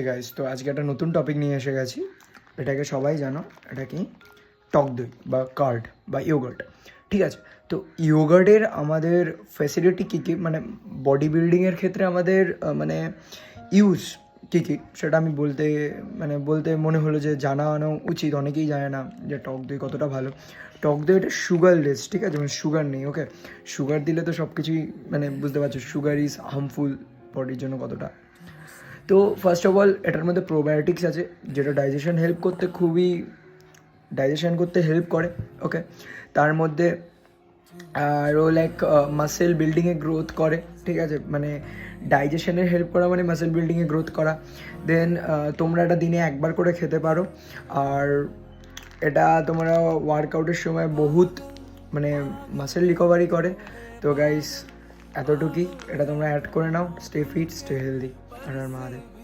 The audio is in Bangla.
গাইস, তো আজকে একটা নতুন টপিক নিয়ে এসে গেছি। এটাকে সবাই জানো, এটা কি টক দই বা কার্ড বা ইয়োগার্ট। ঠিক আছে, তো ইয়োগার্টের আমাদের ফ্যাসিলিটি কী কী, মানে বডি বিল্ডিংয়ের ক্ষেত্রে আমাদের মানে ইউজ কী কী, সেটা আমি বলতে মনে হলো যে জানানো উচিত। অনেকেই জানে না যে টক দই কতটা ভালো। টক দই এটা সুগারলেস, ঠিক আছে, মানে সুগার নেই। ওকে, সুগার দিলে তো সব কিছুই বুঝতে পারছো, সুগার ইজ হার্মফুল বডির জন্য কতটা। তো ফার্স্ট অফ অল এটার মধ্যে প্রোবায়োটিক্স আছে, যেটা ডাইজেশন করতে হেল্প করে। ওকে, তার মধ্যে আরও মাসেল বিল্ডিংয়ে গ্রোথ করে। ঠিক আছে, মানে ডাইজেশনের হেল্প করা মানে মাসেল বিল্ডিংয়ে গ্রোথ করা। দেন তোমরা এটা দিনে একবার করে খেতে পারো। আর এটা তোমরা ওয়ার্কআউটের সময় বহুত মাসেল রিকভারি করে। তো গাইস, এতটুকুই। এটা তোমরা অ্যাড করে নাও। Stay fit, stay healthy. আর মহাদেব।